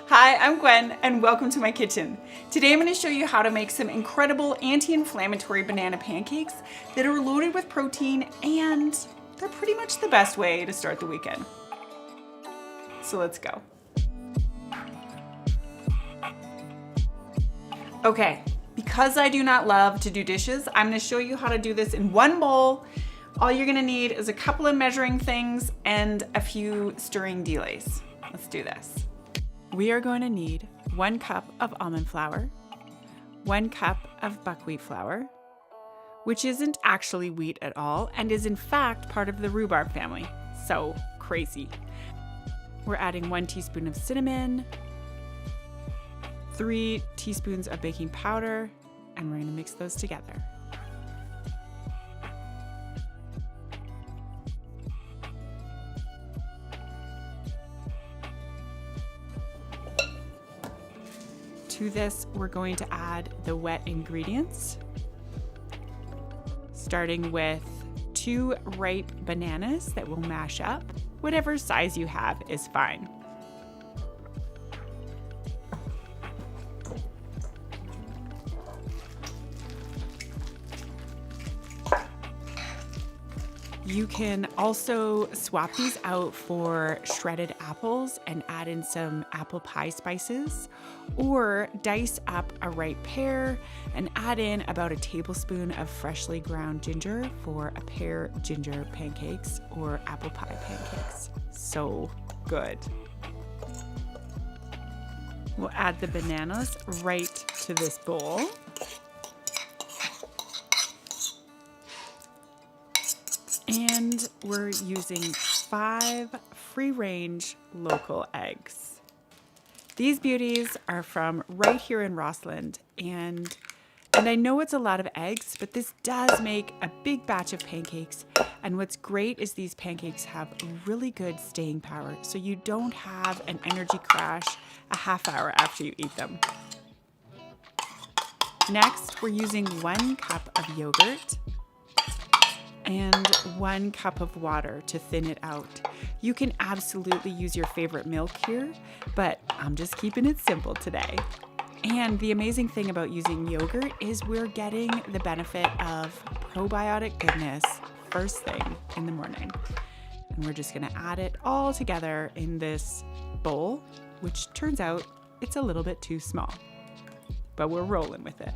Hi, I'm Gwen and welcome to my kitchen. Today I'm going to show you how to make some incredible anti-inflammatory banana pancakes that are loaded with protein and they're pretty much the best way to start the weekend. So let's go. Okay, because I do not love to do dishes, I'm going to show you how to do this in one bowl. All you're going to need is a couple of measuring things and a few stirring delays. Let's do this. We are going to need 1 cup of almond flour, 1 cup of buckwheat flour, which isn't actually wheat at all and is in fact part of the rhubarb family. So crazy. We're adding 1 teaspoon of cinnamon, 3 teaspoons of baking powder, and we're going to mix those together. To this, we're going to add the wet ingredients, starting with 2 ripe bananas that we'll mash up. Whatever size you have is fine. You can also swap these out for shredded apples and add in some apple pie spices, or dice up a ripe pear and add in about a tablespoon of freshly ground ginger for a pear ginger pancakes or apple pie pancakes. So good. We'll add the bananas right to this bowl. And we're using 5 free-range local eggs. These beauties are from right here in Rossland, and I know it's a lot of eggs, but this does make a big batch of pancakes. And what's great is these pancakes have really good staying power, so you don't have an energy crash a half hour after you eat them. Next, we're using 1 cup of yogurt and 1 cup of water to thin it out. You can absolutely use your favorite milk here, but I'm just keeping it simple today. And the amazing thing about using yogurt is we're getting the benefit of probiotic goodness first thing in the morning. And we're just gonna add it all together in this bowl, which turns out it's a little bit too small, but we're rolling with it.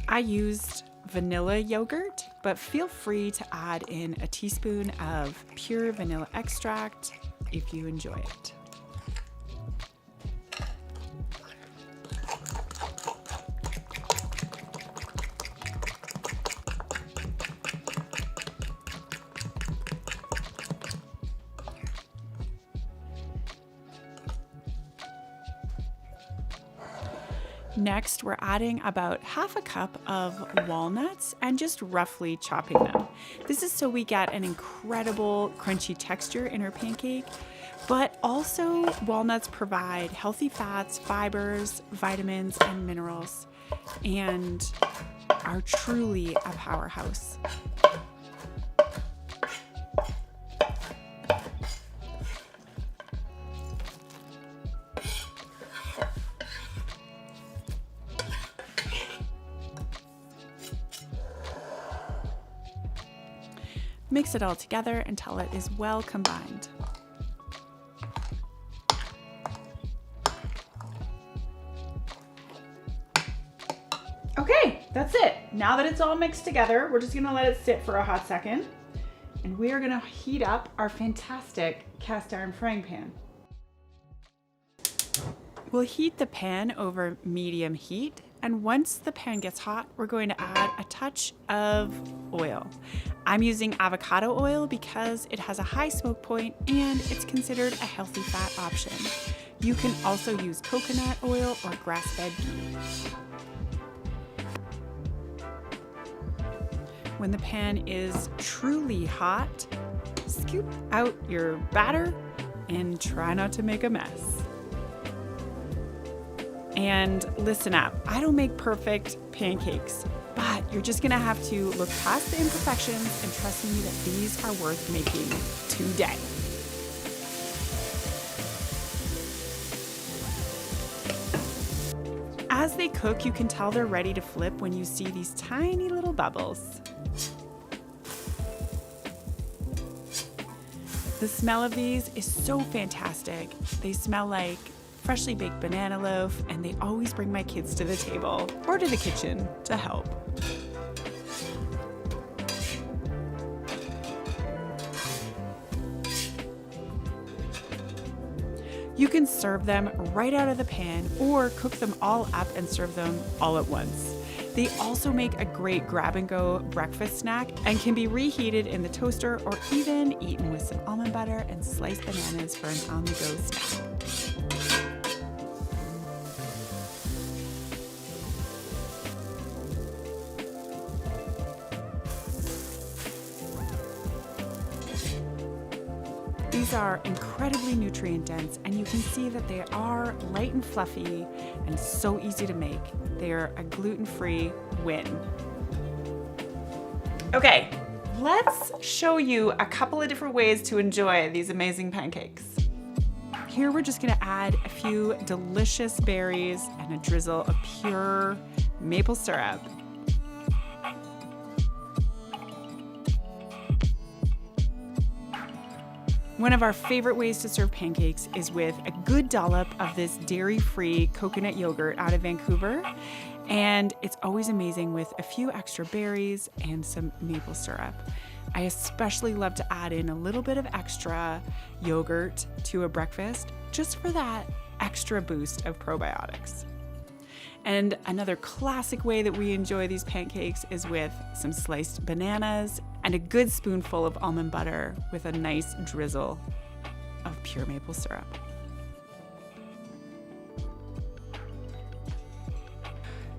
I used vanilla yogurt, but feel free to add in a teaspoon of pure vanilla extract if you enjoy it. Next, we're adding about half a cup of walnuts and just roughly chopping them. This is so we get an incredible crunchy texture in our pancake, but also walnuts provide healthy fats, fibers, vitamins, and minerals, and are truly a powerhouse. Mix it all together until it is well combined. Okay, that's it. Now that it's all mixed together, we're just gonna let it sit for a hot second. And we are gonna heat up our fantastic cast iron frying pan. We'll heat the pan over medium heat, and once the pan gets hot, we're going to add a touch of oil. I'm using avocado oil because it has a high smoke point and it's considered a healthy fat option. You can also use coconut oil or grass-fed ghee. When the pan is truly hot, scoop out your batter and try not to make a mess. And listen up, I don't make perfect pancakes, but you're just gonna have to look past the imperfections and trust me that these are worth making today. they cook, you can tell they're ready to flip when you see these tiny little bubbles. The smell of these is so fantastic. They smell like freshly baked banana loaf, and they always bring my kids to the table or to the kitchen to help. You can serve them right out of the pan or cook them all up and serve them all at once. They also make a great grab-and-go breakfast snack and can be reheated in the toaster or even eaten with some almond butter and sliced bananas for an on-the-go snack. These are incredibly nutrient dense, and you can see that they are light and fluffy and so easy to make. They are a gluten-free win. Okay, let's show you a couple of different ways to enjoy these amazing pancakes. Here we're just gonna add a few delicious berries and a drizzle of pure maple syrup. One of our favorite ways to serve pancakes is with a good dollop of this dairy-free coconut yogurt out of Vancouver. And it's always amazing with a few extra berries and some maple syrup. I especially love to add in a little bit of extra yogurt to a breakfast just for that extra boost of probiotics. And another classic way that we enjoy these pancakes is with some sliced bananas and a good spoonful of almond butter with a nice drizzle of pure maple syrup.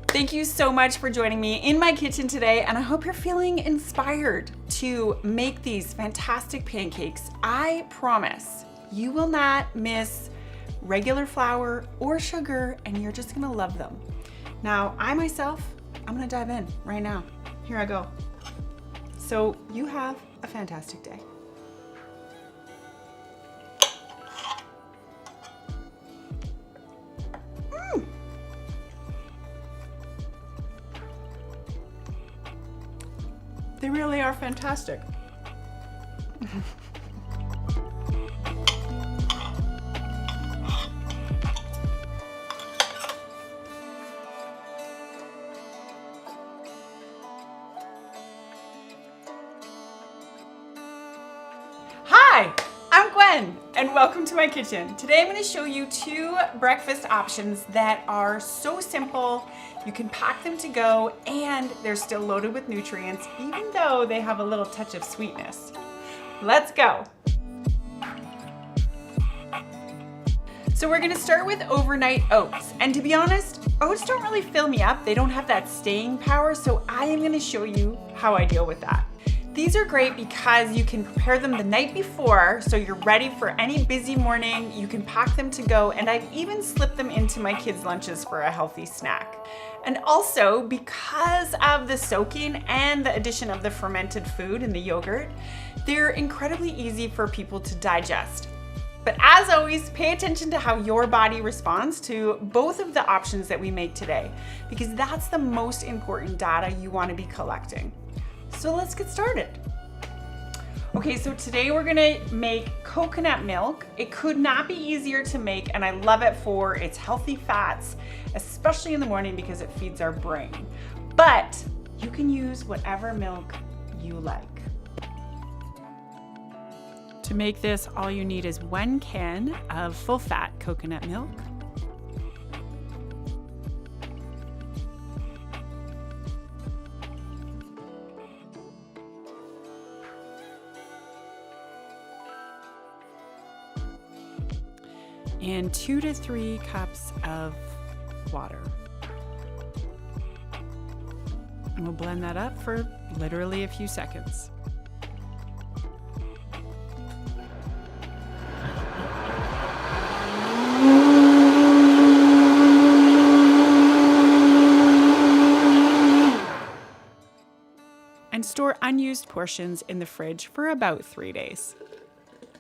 Thank you so much for joining me in my kitchen today, and I hope you're feeling inspired to make these fantastic pancakes. I promise you will not miss regular flour or sugar, and you're just gonna love them. Now, I'm gonna dive in right now. Here I go. So you have a fantastic day. They really are fantastic. Hi, I'm Gwen, and welcome to my kitchen. Today I'm going to show you 2 breakfast options that are so simple. You can pack them to go, and they're still loaded with nutrients, even though they have a little touch of sweetness. Let's go. So we're going to start with overnight oats. And to be honest, oats don't really fill me up. They don't have that staying power, so I am going to show you how I deal with that. These are great because you can prepare them the night before, so you're ready for any busy morning. You can pack them to go, and I've even slipped them into my kids' lunches for a healthy snack. And also, because of the soaking and the addition of the fermented food in the yogurt, they're incredibly easy for people to digest. But as always, pay attention to how your body responds to both of the options that we make today, because that's the most important data you want to be collecting. So let's get started. Okay, so today we're gonna make coconut milk. It could not be easier to make, and I love it for its healthy fats, especially in the morning because it feeds our brain. But you can use whatever milk you like. To make this, all you need is 1 can of full-fat coconut milk, and 2 to 3 cups of water. And we'll blend that up for literally a few seconds. And store unused portions in the fridge for about 3 days.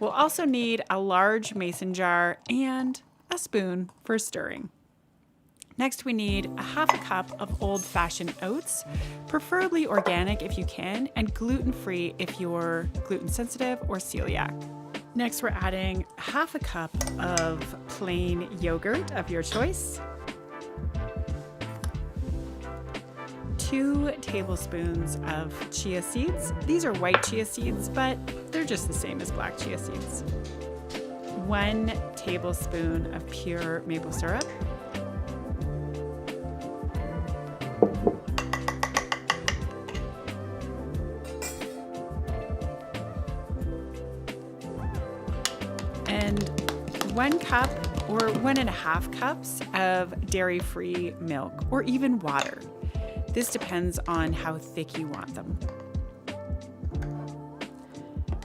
We'll also need a large mason jar and a spoon for stirring. Next, we need a half a cup of old-fashioned oats, preferably organic if you can, and gluten-free if you're gluten-sensitive or celiac. Next, we're adding half a cup of plain yogurt of your choice, 2 tablespoons of chia seeds. These are white chia seeds, but they're just the same as black chia seeds. 1 tablespoon of pure maple syrup, and 1 cup or 1.5 cups of dairy-free milk or even water. This depends on how thick you want them.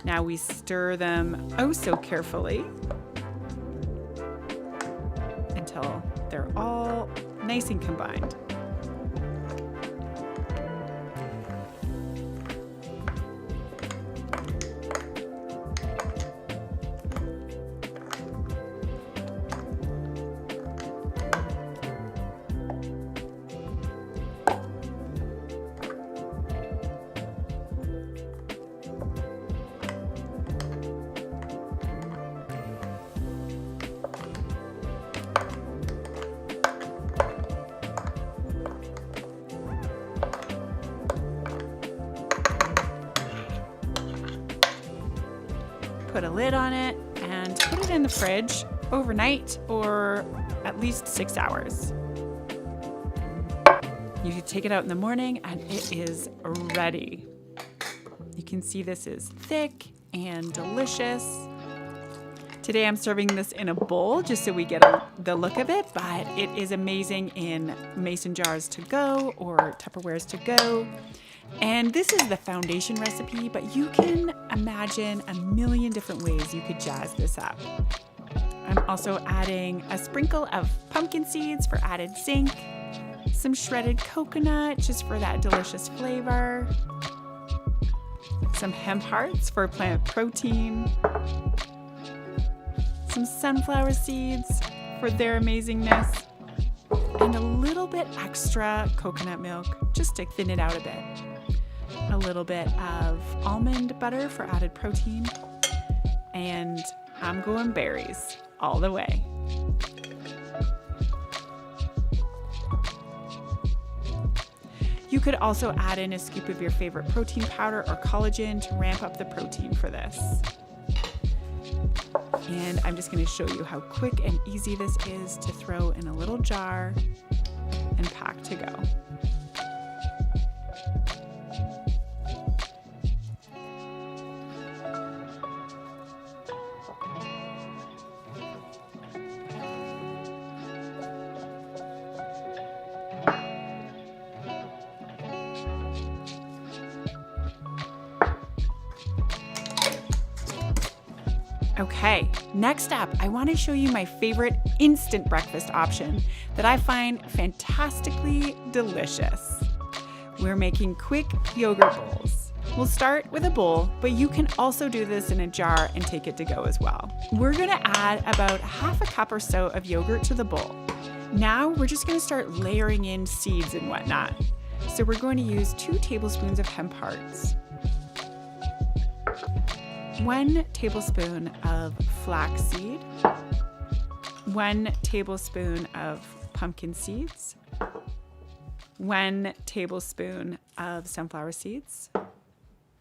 Now we stir them oh so carefully until they're all nice and combined. Put a lid on it and put it in the fridge overnight or at least 6 hours. You can take it out in the morning and it is ready. You can see this is thick and delicious. Today I'm serving this in a bowl just so we get the look of it, but it is amazing in mason jars to go or Tupperwares to go. And this is the foundation recipe, but you can imagine a million different ways you could jazz this up. I'm also adding a sprinkle of pumpkin seeds for added zinc, some shredded coconut just for that delicious flavor, some hemp hearts for plant protein, some sunflower seeds for their amazingness, and a little bit extra coconut milk just to thin it out a bit. A little bit of almond butter for added protein, and I'm going berries all the way. You could also add in a scoop of your favorite protein powder or collagen to ramp up the protein for this. And I'm just going to show you how quick and easy this is to throw in a little jar and pack to go. Okay, next up, I want to show you my favorite instant breakfast option that I find fantastically delicious. We're making quick yogurt bowls. We'll start with a bowl, but you can also do this in a jar and take it to go as well. We're going to add about half a cup or so of yogurt to the bowl. Now we're just going to start layering in seeds and whatnot. So we're going to use 2 tablespoons of hemp hearts, 1 tablespoon of flaxseed, 1 tablespoon of pumpkin seeds, 1 tablespoon of sunflower seeds,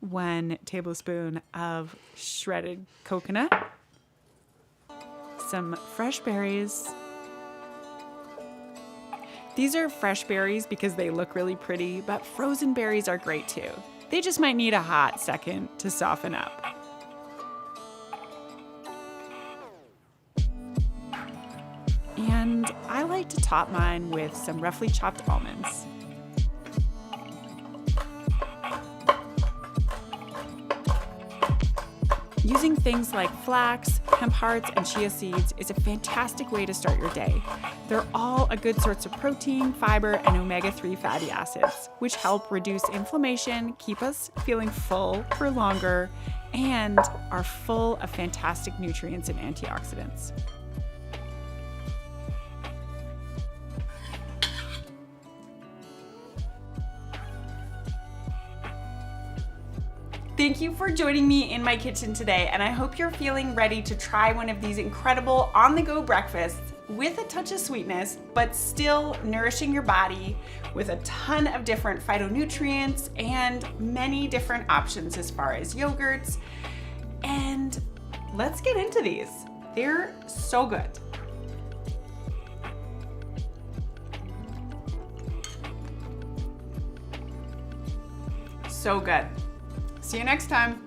1 tablespoon of shredded coconut, some fresh berries. These are fresh berries because they look really pretty, but frozen berries are great too. They just might need a hot second to soften up. And I like to top mine with some roughly chopped almonds. Using things like flax, hemp hearts, and chia seeds is a fantastic way to start your day. They're all a good source of protein, fiber, and omega-3 fatty acids, which help reduce inflammation, keep us feeling full for longer, and are full of fantastic nutrients and antioxidants. Thank you for joining me in my kitchen today, and I hope you're feeling ready to try one of these incredible on-the-go breakfasts with a touch of sweetness, but still nourishing your body with a ton of different phytonutrients and many different options as far as yogurts. And let's get into these. They're so good. So good. See you next time.